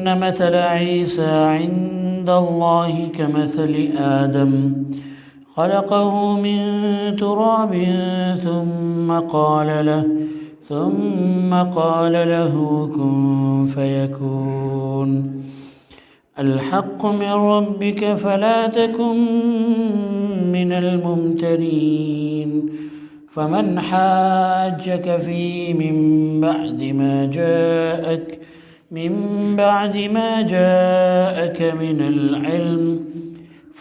إن مثل عيسى عند الله كمثل آدم خلقه من تراب ثم قال له كن فيكون الحق من ربك فلا تكن من الممترين فمن حاجك فيه من بعد ما جاءك من العلم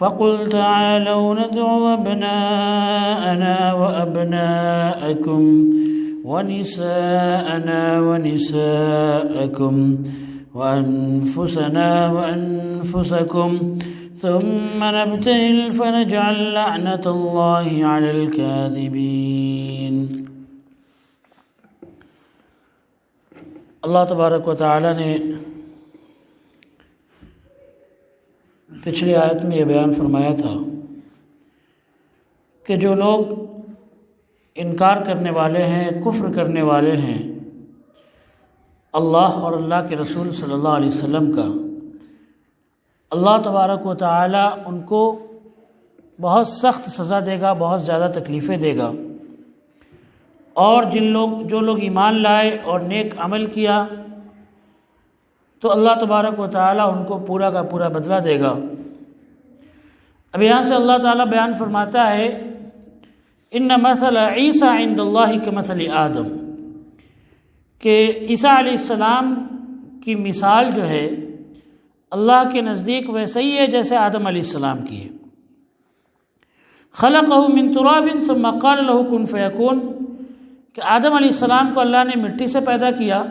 فقل تعالوا ندعو أبناءنا وأبناءكم ونساءنا ونساءكم وأنفسنا وأنفسكم ثم نبتهل فنجعل لعنة الله على الكاذبين۔ اللہ تبارک و تعالی نے پچھلی آیت میں یہ بیان فرمایا تھا کہ جو لوگ انکار کرنے والے ہیں، کفر کرنے والے ہیں اللہ اور اللہ کے رسول صلی اللہ علیہ وسلم کا، اللہ تبارک و تعالی ان کو بہت سخت سزا دے گا، بہت زیادہ تکلیفیں دے گا، اور جو لوگ ایمان لائے اور نیک عمل کیا تو اللہ تبارک و تعالی ان کو پورا کا پورا بدلہ دے گا۔ اب یہاں سے اللہ تعالیٰ بیان فرماتا ہے ان مثل عیسیٰ عند اللہ کمثل آدم، کہ عیسیٰ علیہ السلام کی مثال جو ہے اللہ کے نزدیک ویسے ہی ہے جیسے آدم علیہ السلام کی ہے۔ خلقہ من تراب ثم قال له کن فیکون، کہ آدم علیہ السلام کو اللہ نے مٹی سے پیدا کیا،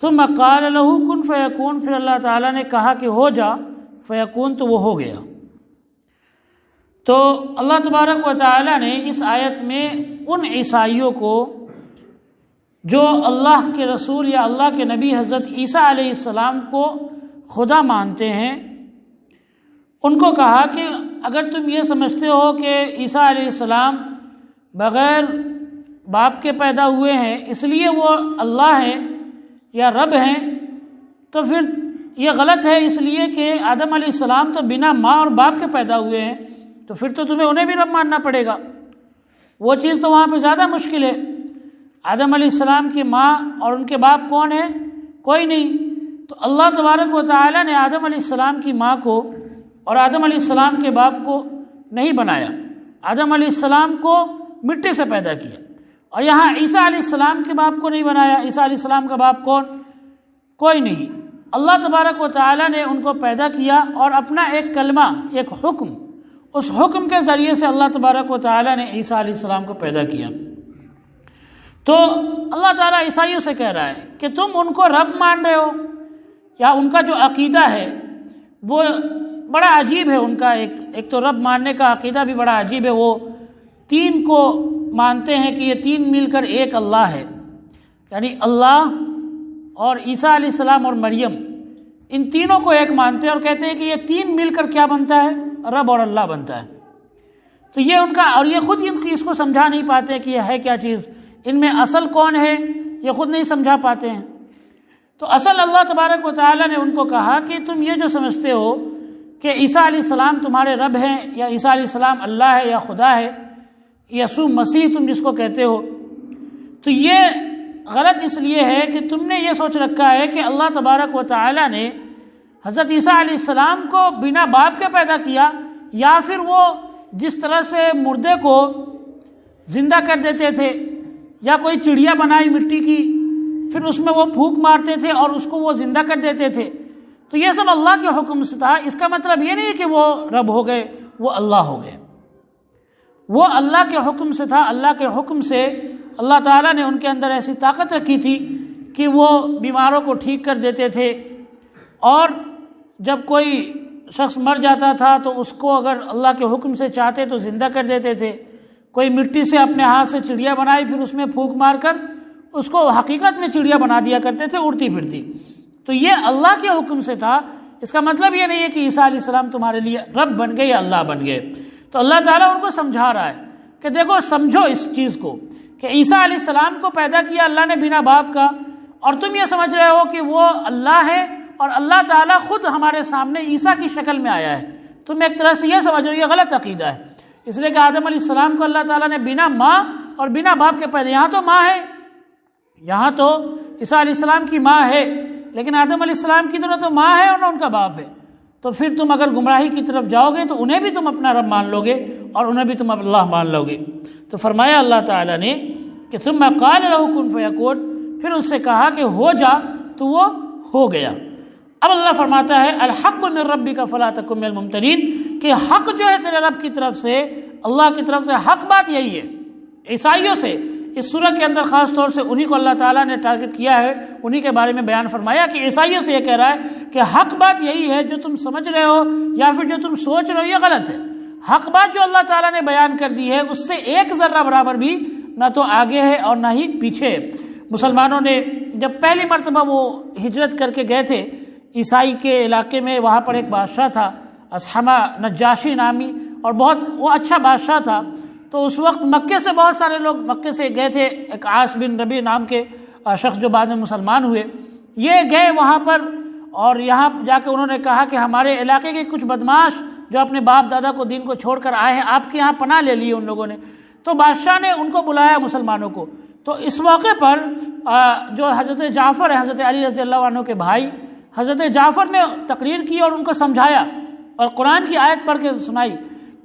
ثم قال له کن فیکون، پھر اللہ تعالیٰ نے کہا کہ ہو جا، فیکون تو وہ ہو گیا۔ تو اللہ تبارک و تعالیٰ نے اس آیت میں ان عیسائیوں کو جو اللہ کے رسول یا اللہ کے نبی حضرت عیسیٰ علیہ السلام کو خدا مانتے ہیں، ان کو کہا کہ اگر تم یہ سمجھتے ہو کہ عیسیٰ علیہ السلام بغیر باپ کے پیدا ہوئے ہیں اس لیے وہ اللہ ہیں یا رب ہیں، تو پھر یہ غلط ہے، اس لیے کہ آدم علیہ السلام تو بنا ماں اور باپ کے پیدا ہوئے ہیں، تو پھر تو تمہیں انہیں بھی رب ماننا پڑے گا۔ وہ چیز تو وہاں پہ زیادہ مشکل ہے۔ آدم علیہ السلام کی ماں اور ان کے باپ کون ہے؟ کوئی نہیں۔ تو اللہ تبارک و تعالیٰ نے آدم علیہ السلام کی ماں کو اور آدم علیہ السلام کے باپ کو نہیں بنایا، آدم علیہ السلام کو مٹی سے پیدا کیا، اور یہاں عیسیٰ علیہ السلام کے باپ کو نہیں بنایا۔ عیسیٰ علیہ السلام کا باپ کون؟ کوئی نہیں۔ اللہ تبارک و تعالیٰ نے ان کو پیدا کیا اور اپنا ایک کلمہ، ایک حکم، اس حکم کے ذریعے سے اللہ تبارک و تعالیٰ نے عیسیٰ علیہ السلام کو پیدا کیا۔ تو اللہ تعالیٰ عیسائیوں سے کہہ رہا ہے کہ تم ان کو رب مان رہے ہو، یا ان کا جو عقیدہ ہے وہ بڑا عجیب ہے۔ ان کا ایک تو رب ماننے کا عقیدہ بھی بڑا عجیب ہے۔ وہ تین کو مانتے ہیں کہ یہ تین مل کر ایک اللہ ہے، یعنی اللہ اور عیسیٰ علیہ السلام اور مریم، ان تینوں کو ایک مانتے ہیں اور کہتے ہیں کہ یہ تین مل کر کیا بنتا ہے؟ رب اور اللہ بنتا ہے۔ تو یہ ان کا، اور یہ خود اس کو سمجھا نہیں پاتے کہ یہ ہے کیا چیز، ان میں اصل کون ہے یہ خود نہیں سمجھا پاتے ہیں۔ تو اصل اللہ تبارک و تعالیٰ نے ان کو کہا کہ تم یہ جو سمجھتے ہو کہ عیسیٰ علیہ السلام تمہارے رب ہیں، یا عیسیٰ علیہ السلام اللہ ہے یا خدا ہے، یسوع مسیح تم جس کو کہتے ہو، تو یہ غلط اس لیے ہے کہ تم نے یہ سوچ رکھا ہے کہ اللہ تبارک و تعالیٰ نے حضرت عیسیٰ علیہ السلام کو بنا باپ کے پیدا کیا، یا پھر وہ جس طرح سے مردے کو زندہ کر دیتے تھے، یا کوئی چڑیا بنائی مٹی کی پھر اس میں وہ پھونک مارتے تھے اور اس کو وہ زندہ کر دیتے تھے، تو یہ سب اللہ کے حکم سے تھا۔ اس کا مطلب یہ نہیں کہ وہ رب ہو گئے، وہ اللہ ہو گئے، وہ اللہ کے حکم سے تھا۔ اللہ کے حکم سے اللہ تعالیٰ نے ان کے اندر ایسی طاقت رکھی تھی کہ وہ بیماروں کو ٹھیک کر دیتے تھے، اور جب کوئی شخص مر جاتا تھا تو اس کو اگر اللہ کے حکم سے چاہتے تو زندہ کر دیتے تھے۔ کوئی مٹی سے اپنے ہاتھ سے چڑیا بنائی پھر اس میں پھونک مار کر اس کو حقیقت میں چڑیا بنا دیا کرتے تھے، اڑتی پھرتی۔ تو یہ اللہ کے حکم سے تھا۔ اس کا مطلب یہ نہیں ہے کہ عیسیٰ علیہ السلام تمہارے لیے رب بن گئے یا اللہ بن گئے۔ تو اللہ تعالیٰ ان کو سمجھا رہا ہے کہ دیکھو، سمجھو اس چیز کو کہ عیسیٰ علیہ السلام کو پیدا کیا اللہ نے بنا باپ کا، اور تم یہ سمجھ رہے ہو کہ وہ اللہ ہے اور اللہ تعالیٰ خود ہمارے سامنے عیسیٰ کی شکل میں آیا ہے، تم ایک طرح سے یہ سمجھ رہے ہو، یہ غلط عقیدہ ہے، اس لیے کہ آدم علیہ السلام کو اللہ تعالیٰ نے بنا ماں اور بنا باپ کے پیدا، یہاں تو ماں ہے، یہاں تو عیسیٰ علیہ السلام کی ماں ہے، لیکن آدم علیہ السلام کی تو نہ تو ماں ہے اور نہ ان کا باپ ہے، تو پھر تم اگر گمراہی کی طرف جاؤ گے تو انہیں بھی تم اپنا رب مان لو گے اور انہیں بھی تم اللہ مان لو گے۔ تو فرمایا اللہ تعالیٰ نے کہ ثم قال له کن فیکون، پھر اس سے کہا کہ ہو جا، تو وہ ہو گیا۔ اب اللہ فرماتا ہے الحق من ربک فلا تکن من الممترین، کہ حق جو ہے تیرے رب کی طرف سے، اللہ کی طرف سے حق بات یہی ہے۔ عیسائیوں سے اس سورہ کے اندر خاص طور سے انہی کو اللہ تعالیٰ نے ٹارگٹ کیا ہے، انہی کے بارے میں بیان فرمایا کہ عیسائیوں سے یہ کہہ رہا ہے کہ حق بات یہی ہے، جو تم سمجھ رہے ہو یا پھر جو تم سوچ رہے ہو یہ غلط ہے۔ حق بات جو اللہ تعالیٰ نے بیان کر دی ہے اس سے ایک ذرہ برابر بھی نہ تو آگے ہے اور نہ ہی پیچھے ہے۔ مسلمانوں نے جب پہلی مرتبہ وہ ہجرت کر کے گئے تھے عیسائی کے علاقے میں، وہاں پر ایک بادشاہ تھا اسحمہ نجاشی نامی، اور بہت وہ اچھا بادشاہ تھا، تو اس وقت مکے سے بہت سارے لوگ مکے سے گئے تھے، ایک عاص بن ربی نام کے شخص جو بعد میں مسلمان ہوئے، یہ گئے وہاں پر، اور یہاں جا کے انہوں نے کہا کہ ہمارے علاقے کے کچھ بدماش جو اپنے باپ دادا کو دین کو چھوڑ کر آئے ہیں، آپ کے یہاں پناہ لے لی ان لوگوں نے۔ تو بادشاہ نے ان کو بلایا مسلمانوں کو، تو اس موقع پر جو حضرت جعفر ہے، حضرت علی رضی اللہ عنہ کے بھائی، حضرت جعفر نے تقریر کی اور ان کو سمجھایا اور قرآن کی آیت پڑھ کے سنائی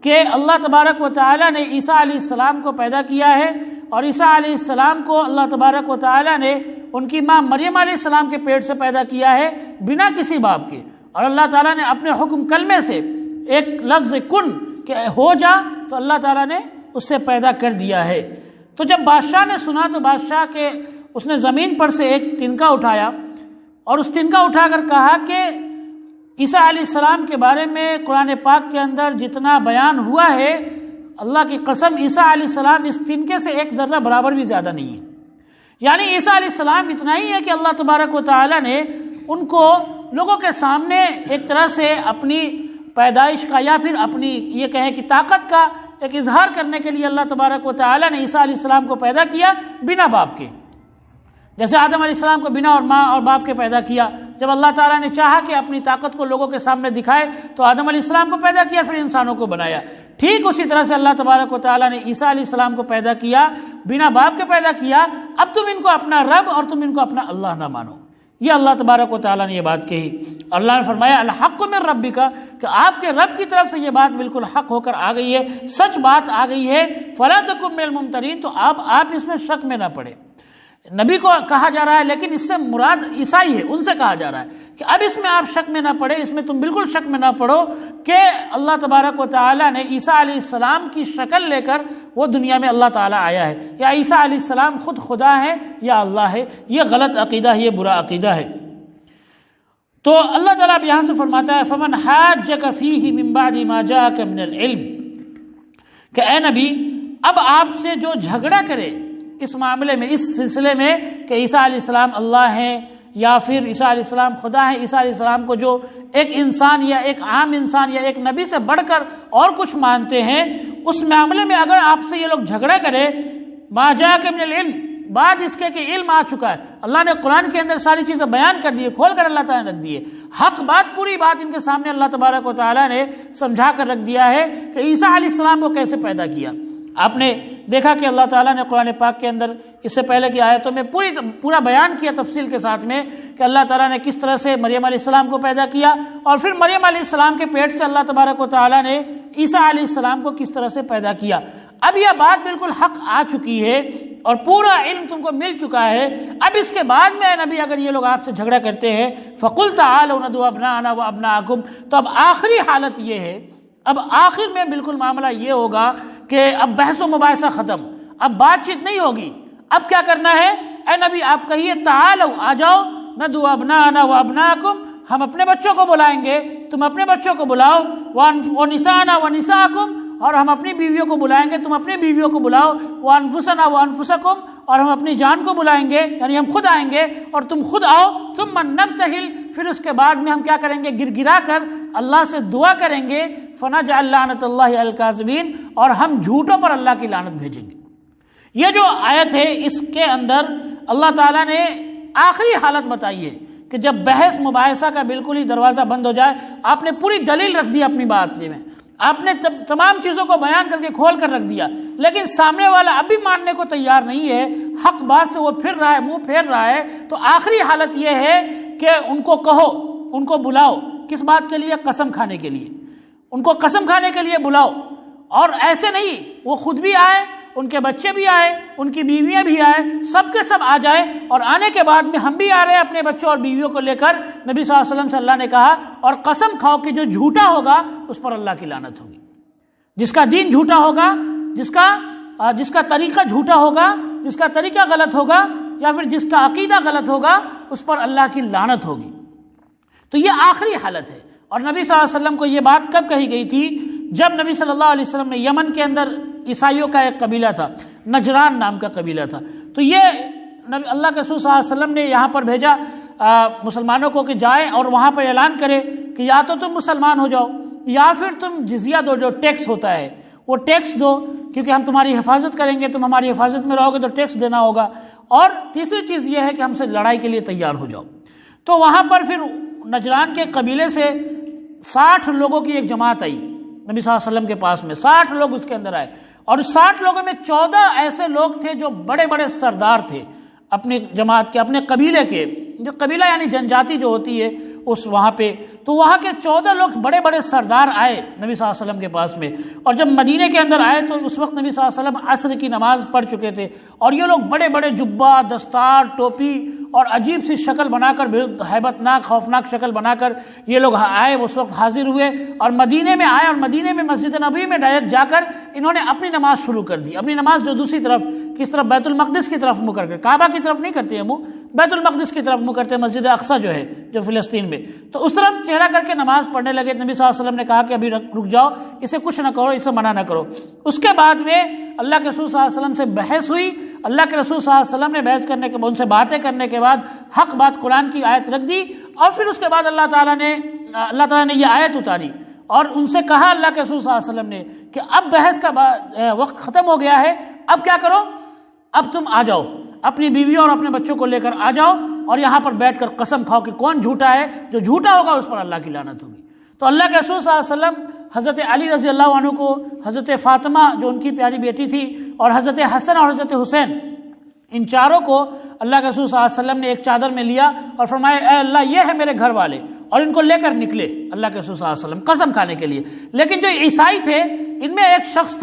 کہ اللہ تبارک و تعالیٰ نے عیسیٰ علیہ السلام کو پیدا کیا ہے، اور عیسیٰ علیہ السلام کو اللہ تبارک و تعالیٰ نے ان کی ماں مریم علیہ السلام کے پیٹ سے پیدا کیا ہے بنا کسی باپ کے، اور اللہ تعالیٰ نے اپنے حکم کلمے سے ایک لفظ کن کہ ہو جا، تو اللہ تعالیٰ نے اس سے پیدا کر دیا ہے۔ تو جب بادشاہ نے سنا تو بادشاہ کے اس نے زمین پر سے ایک تنکا اٹھایا اور اس تنکا اٹھا کر کہا کہ عیسیٰ علیہ السلام کے بارے میں قرآن پاک کے اندر جتنا بیان ہوا ہے، اللہ کی قسم عیسیٰ علیہ السلام اس تنکے سے ایک ذرہ برابر بھی زیادہ نہیں ہے۔ یعنی عیسیٰ علیہ السلام اتنا ہی ہے کہ اللہ تبارک و تعالیٰ نے ان کو لوگوں کے سامنے ایک طرح سے اپنی پیدائش کا یا پھر اپنی یہ کہیں کہ طاقت کا ایک اظہار کرنے کے لیے اللہ تبارک و تعالیٰ نے عیسیٰ علیہ السلام کو پیدا کیا بنا باپ کے، جیسے آدم علیہ السلام کو بنا اور ماں اور باپ کے پیدا کیا۔ جب اللہ تعالیٰ نے چاہا کہ اپنی طاقت کو لوگوں کے سامنے دکھائے تو آدم علیہ السلام کو پیدا کیا، پھر انسانوں کو بنایا۔ ٹھیک اسی طرح سے اللہ تبارک و تعالیٰ نے عیسیٰ علیہ السلام کو پیدا کیا، بنا باپ کے پیدا کیا۔ اب تم ان کو اپنا رب اور تم ان کو اپنا اللہ نہ مانو، یہ اللہ تبارک و تعالیٰ نے یہ بات کہی۔ اللہ نے فرمایا الحق من ربک، کہ آپ کے رب کی طرف سے یہ بات بالکل حق ہو کر آ گئی ہے، سچ بات آ گئی ہے۔ فلا تکن من الممترین، تو آپ اس میں شک میں نہ پڑے۔ نبی کو کہا جا رہا ہے لیکن اس سے مراد عیسائی ہے، ان سے کہا جا رہا ہے کہ اب اس میں آپ شک میں نہ پڑے، اس میں تم بالکل شک میں نہ پڑو کہ اللہ تبارک و تعالیٰ نے عیسیٰ علیہ السلام کی شکل لے کر وہ دنیا میں اللہ تعالیٰ آیا ہے، یا عیسیٰ علیہ السلام خود خدا ہے یا اللہ ہے۔ یہ غلط عقیدہ ہے، یہ برا عقیدہ ہے۔ تو اللہ تعالیٰ اب یہاں سے فرماتا ہے فمن حاجک فیہ من بعد ما جاءک من العلم، کہ اے نبی اب آپ سے جو جھگڑا کرے اس معاملے میں، اس سلسلے میں کہ عیسیٰ علیہ السلام اللہ ہیں یا پھر عیسیٰ علیہ السلام خدا ہے، عیسیٰ علیہ السلام کو جو ایک انسان یا ایک عام انسان یا ایک نبی سے بڑھ کر اور کچھ مانتے ہیں، اس معاملے میں اگر آپ سے یہ لوگ جھگڑا کرے ما جاءک من العلم، بعد اس کے کہ علم آ چکا ہے، اللہ نے قرآن کے اندر ساری چیزیں بیان کر دی ہے، کھول کر اللہ تعالیٰ نے رکھ دی ہے، حق بات پوری بات ان کے سامنے اللہ تبارک و تعالیٰ نے سمجھا کر رکھ دیا ہے کہ عیسیٰ علیہ السلام کو کیسے پیدا کیا۔ آپ نے دیکھا کہ اللہ تعالیٰ نے قرآن پاک کے اندر اس سے پہلے کی آیتوں میں پورا بیان کیا تفصیل کے ساتھ میں کہ اللہ تعالیٰ نے کس طرح سے مریم علیہ السلام کو پیدا کیا، اور پھر مریم علیہ السلام کے پیٹ سے اللہ تبارک و تعالیٰ نے عیسیٰ علیہ السلام کو کس طرح سے پیدا کیا۔ اب یہ بات بالکل حق آ چکی ہے اور پورا علم تم کو مل چکا ہے۔ اب اس کے بعد میں اے نبی اگر یہ لوگ آپ سے جھگڑا کرتے ہیں فَقُلْ تَعَالَوْا نَدْعُوا أَبْنَاءَنَا وَأَبْنَاءَكُمْ، تو اب آخری حالت یہ ہے، اب آخر میں بالکل معاملہ یہ ہوگا کہ اب بحث و مباحثہ ختم، اب بات چیت نہیں ہوگی۔ اب کیا کرنا ہے اے نبی، آپ کہیے تعالوا، آ جاؤ، ندعو ابناءنا وابناءکم، ہم اپنے بچوں کو بلائیں گے، تم اپنے بچوں کو بلاؤ، ونساءنا ونساءکم، اور ہم اپنی بیویوں کو بلائیں گے، تم اپنی بیویوں کو بلاؤ، وانفسنا وانفسکم، اور ہم اپنی جان کو بلائیں گے، یعنی ہم خود آئیں گے اور تم خود آؤ، ثم نبتہل، پھر اس کے بعد میں ہم کیا کریں گے، گر گرا کر اللہ سے دعا کریں گے، فنجعل لعنت اللہ علی الکاذبین، اور ہم جھوٹوں پر اللہ کی لعنت بھیجیں گے۔ یہ جو آیت ہے اس کے اندر اللہ تعالیٰ نے آخری حالت بتائی ہے کہ جب بحث مباحثہ کا بالکل ہی دروازہ بند ہو جائے، آپ نے پوری دلیل رکھ دی اپنی بات میں، آپ نے تمام چیزوں کو بیان کر کے کھول کر رکھ دیا، لیکن سامنے والا اب بھی ماننے کو تیار نہیں ہے، حق بات سے وہ پھر رہا ہے، منہ پھیر رہا ہے، تو آخری حالت یہ ہے کہ ان کو کہو، ان کو بلاؤ، کس بات کے لیے؟ قسم کھانے کے لیے، ان کو قسم کھانے کے لیے بلاؤ، اور ایسے نہیں وہ خود بھی آئے، ان کے بچے بھی آئے، ان کی بیویاں بھی آئے، سب کے سب آ جائے، اور آنے کے بعد میں ہم بھی آ رہے ہیں اپنے بچوں اور بیویوں کو لے کر، نبی صلی اللہ علیہ وسلم سے اللہ نے کہا، اور قسم کھاؤ کہ جو جھوٹا ہوگا اس پر اللہ کی لعنت ہوگی، جس کا دین جھوٹا ہوگا، جس کا طریقہ جھوٹا ہوگا، جس کا طریقہ غلط ہوگا، یا پھر جس کا عقیدہ غلط ہوگا، اس پر اللہ کی لعنت ہوگی۔ تو یہ آخری حالت ہے۔ اور نبی صلی اللہ علیہ وسلم کو یہ بات کب کہی گئی تھی؟ جب نبی صلی اللہ علیہ وسلم نے یمن کے اندر عیسائیوں کا ایک قبیلہ تھا، نجران نام کا قبیلہ تھا، تو یہ اللہ کے رسول صلی اللہ علیہ وسلم نے یہاں پر بھیجا مسلمانوں کو کہ جائیں اور وہاں پر اعلان کرے کہ یا تو تم مسلمان ہو جاؤ، یا پھر تم جزیہ دو، جو ٹیکس ہوتا ہے وہ ٹیکس دو، کیونکہ ہم تمہاری حفاظت کریں گے، تم ہماری حفاظت میں رہو گے تو ٹیکس دینا ہوگا، اور تیسری چیز یہ ہے کہ ہم سے لڑائی کے لیے تیار ہو جاؤ۔ تو وہاں پر پھر نجران کے قبیلے سے 60 لوگوں کی ایک جماعت آئی نبی صلی اللہ علیہ وسلم کے پاس میں، 60 لوگ اس کے اندر آئے، اور 60 لوگوں میں 14 ایسے لوگ تھے جو بڑے بڑے سردار تھے اپنی جماعت کے، اپنے قبیلے کے، جو قبیلہ یعنی جن جاتی جو ہوتی ہے اس وہاں پہ، تو وہاں کے 14 لوگ بڑے بڑے سردار آئے نبی صلی اللہ علیہ وسلم کے پاس میں، اور جب مدینے کے اندر آئے تو اس وقت نبی صلی اللہ علیہ وسلم عصر کی نماز پڑھ چکے تھے، اور یہ لوگ بڑے بڑے جبہ، دستار، ٹوپی اور عجیب سی شکل بنا کر، ہیبت ناک خوفناک شکل بنا کر یہ لوگ آئے، اس وقت حاضر ہوئے اور مدینے میں آئے، اور مدینے میں مسجد نبوی میں ڈائریکٹ جا کر انہوں نے اپنی نماز شروع کر دی، اپنی نماز جو دوسری طرف، کس طرف؟ بیت المقدس کی طرف منہ کر کے، کعبہ کی طرف نہیں کرتے ہیں منہ، بیت المقدس کی طرف منہ کرتے ہیں، مسجد اقصی جو ہے جو فلسطین میں، تو اس طرف چہرہ کر کے نماز پڑھنے لگے۔ نبی صلی اللہ علیہ وسلم نے کہا کہ ابھی رک جاؤ، اسے کچھ نہ کرو، اسے منع نہ کرو۔ اس کے بعد میں اللہ کے رسول صلی اللہ علیہ وسلم سے بحث ہوئی، اللہ کے رسول صلی اللہ علیہ وسلم نے بحث کرنے کے بعد، ان سے باتیں کرنے کے بعد حق بات قرآن کی آیت رکھ دی، اور پھر اس کے بعد اللہ تعالیٰ نے یہ آیت اتاری اور ان سے کہا اللہ کے رسول صلی اللہ علیہ وسلم نے کہ اب بحث کا وقت ختم ہو گیا ہے، اب کیا کرو؟ اب تم آ جاؤ، اپنی بیویوں اور اپنے بچوں کو لے کر آ جاؤ، اور یہاں پر بیٹھ کر قسم کھاؤ کہ کون جھوٹا ہے، جو جھوٹا ہوگا اس پر اللہ کی لعنت ہوگی۔ تو اللہ کے رسول صلی اللہ علیہ وسلم حضرت علی رضی اللہ عنہ کو، حضرت فاطمہ جو ان کی پیاری بیٹی تھی، اور حضرت حسن اور حضرت حسین، ان چاروں کو اللہ کے رسول صلی اللہ علیہ وسلم نے ایک چادر میں لیا اور فرمایا اے اللہ یہ ہے میرے گھر والے، اور ان کو لے کر نکلے اللہ کے رسول صلی اللہ علیہ وسلم قسم کھانے کے لیے۔ لیکن جو عیسائی تھے، ان میں ایک شخص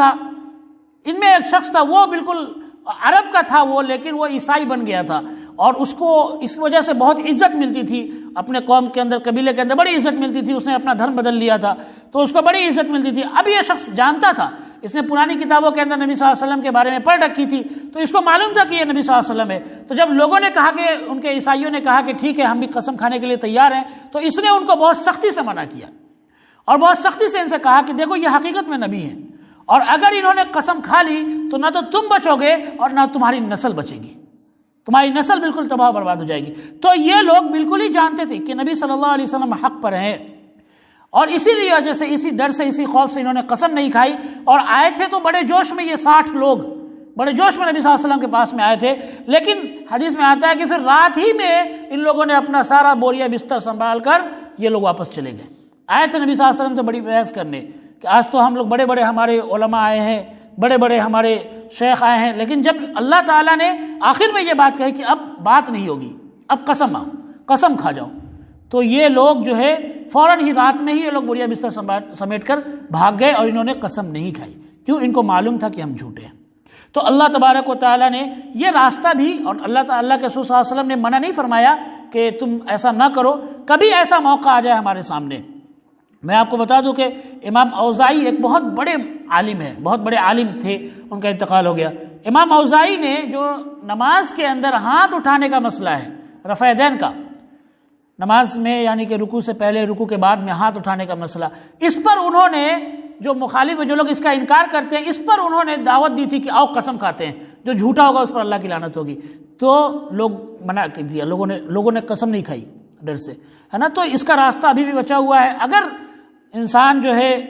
تھا وہ بالکل عرب کا تھا وہ، لیکن وہ عیسائی بن گیا تھا، اور اس کو اس وجہ سے بہت عزت ملتی تھی اپنے قوم کے اندر، قبیلے کے اندر بڑی عزت ملتی تھی، اس نے اپنا دھرم بدل لیا تھا تو اس کو بڑی عزت ملتی تھی۔ اب یہ شخص جانتا تھا، اس نے پرانی کتابوں کے اندر نبی صلی اللہ علیہ وسلم کے بارے میں پڑھ رکھی تھی، تو اس کو معلوم تھا کہ یہ نبی صلی اللہ علیہ وسلم ہے۔ تو جب لوگوں نے کہا کہ ان کے عیسائیوں نے کہا کہ ٹھیک ہے ہم بھی قسم کھانے کے لیے تیار ہیں، تو اس نے ان کو بہت سختی سے منع کیا، اور بہت سختی سے ان سے کہا کہ دیکھو یہ حقیقت میں نبی ہیں، اور اگر انہوں نے قسم کھا لی تو نہ تو تم بچو گے اور نہ تمہاری نسل بچے گی، تمہاری نسل بالکل تباہ و برباد ہو جائے گی۔ تو یہ لوگ بالکل ہی جانتے تھے کہ نبی صلی اللہ علیہ وسلم حق پر ہیں، اور اسی لیے وجہ سے، اسی ڈر سے، اسی خوف سے انہوں نے قسم نہیں کھائی، اور آئے تھے تو بڑے جوش میں، یہ 60 لوگ بڑے جوش میں نبی صلی اللہ علیہ وسلم کے پاس میں آئے تھے۔ لیکن حدیث میں آتا ہے کہ پھر رات ہی میں ان لوگوں نے اپنا سارا بوریا بستر سنبھال کر یہ لوگ واپس چلے گئے۔ آئے تھے نبی صلی اللہ علیہ وسلم سے بڑی بحث کرنے کہ آج تو ہم لوگ بڑے بڑے ہمارے علماء آئے ہیں، بڑے بڑے ہمارے شیخ آئے ہیں، لیکن جب اللہ تعالیٰ نے آخر میں یہ بات کہی کہ اب بات نہیں ہوگی، اب قسم کھا جاؤ، تو یہ لوگ جو ہے فوراً ہی رات میں ہی یہ لوگ بوریا بستر سمیٹ کر بھاگ گئے، اور انہوں نے قسم نہیں کھائی، کیوں؟ ان کو معلوم تھا کہ ہم جھوٹے ہیں۔ تو اللہ تبارک و تعالیٰ نے یہ راستہ بھی، اور اللہ کے رسول صلی اللہ علیہ وسلم نے منع نہیں فرمایا کہ تم ایسا نہ کرو، کبھی ایسا موقع آ جائے ہمارے سامنے۔ میں آپ کو بتا دوں کہ امام اوزاعی ایک بہت بڑے عالم ہے، بہت بڑے عالم تھے، ان کا انتقال ہو گیا۔ امام اوزاعی نے جو نماز کے اندر ہاتھ اٹھانے کا مسئلہ ہے، رفع یدین کا، نماز میں یعنی کہ رکوع سے پہلے، رکوع کے بعد میں ہاتھ اٹھانے کا مسئلہ، اس پر انہوں نے، جو مخالف جو لوگ اس کا انکار کرتے ہیں، اس پر انہوں نے دعوت دی تھی کہ آؤ قسم کھاتے ہیں، جو جھوٹا ہوگا اس پر اللہ کی لعنت ہوگی۔ تو لوگ منع کر دیا، لوگوں نے قسم نہیں کھائی ڈر سے، ہے نا۔ تو اس کا راستہ ابھی بھی بچا ہوا ہے۔ اگر انسان جو ہے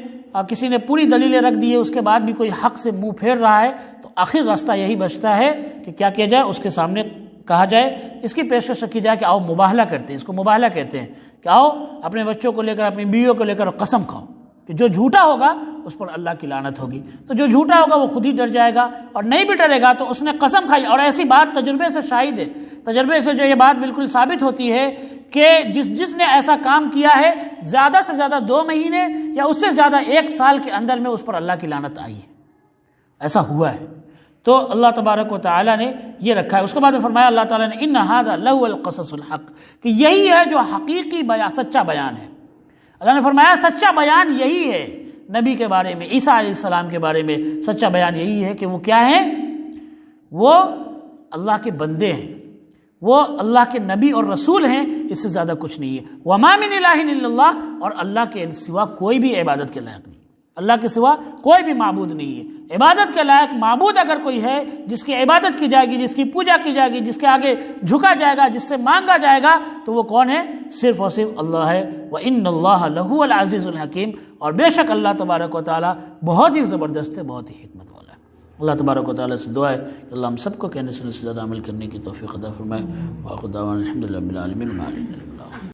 کسی نے پوری دلیلیں رکھ دی ہے، اس کے بعد بھی کوئی حق سے منہ پھیر رہا ہے، تو آخر راستہ یہی بچتا ہے کہ کیا کیا جائے، اس کے سامنے کہا جائے، اس کی پیشکش کی جائے کہ آؤ مباہلہ کرتے ہیں، اس کو مباہلہ کہتے ہیں کہ آؤ اپنے بچوں کو لے کر، اپنی بیویوں کو لے کر قسم کھاؤ کہ جو جھوٹا ہوگا اس پر اللہ کی لعنت ہوگی۔ تو جو جھوٹا ہوگا وہ خود ہی ڈر جائے گا، اور نہیں بھی ڈرے گا تو اس نے قسم کھائی۔ اور ایسی بات تجربے سے شاہد ہے، تجربے سے جو یہ بات بالکل ثابت ہوتی ہے کہ جس نے ایسا کام کیا ہے، زیادہ سے زیادہ 2 مہینے یا اس سے زیادہ 1 سال کے اندر میں اس پر اللہ کی لعنت آئی ہے، ایسا ہوا ہے۔ تو اللہ تبارک و تعالیٰ نے یہ رکھا ہے۔ اس کے بعد فرمایا اللہ تعالیٰ نے ان ھذا لہو القصص الحق، کہ یہی ہے جو حقیقی بیان، سچا بیان ہے۔ اللہ نے فرمایا سچا بیان یہی ہے، نبی کے بارے میں، عیسیٰ علیہ السلام کے بارے میں سچا بیان یہی ہے کہ وہ کیا ہیں؟ وہ اللہ کے بندے ہیں، وہ اللہ کے نبی اور رسول ہیں، اس سے زیادہ کچھ نہیں ہے۔ وما من الہ الا اللہ، اور اللہ کے سوا کوئی بھی عبادت کے لائق نہیں، اللہ کے سوا کوئی بھی معبود نہیں ہے۔ عبادت کے لائق معبود اگر کوئی ہے، جس کی عبادت کی جائے گی، جس کی پوجا کی جائے گی، جس کے آگے جھکا جائے گا، جس سے مانگا جائے گا، تو وہ کون ہے؟ صرف اور صرف اللہ ہے۔ وَإِنَّ اللَّهَ لَهُوَ الْعَزِيزُ الْحَكِيمُ، اور بے شک اللہ تبارک و تعالیٰ بہت ہی زبردست ہے، بہت ہی حکمت والا ہے۔ اللہ تبارک و تعالیٰ سے دعا ہے کہ اللہ ہم سب کو کہنے سے زیادہ عمل کرنے کی توفیق عطا فرمائے۔ وآخر دعوانا الحمدللہ رب العالمین۔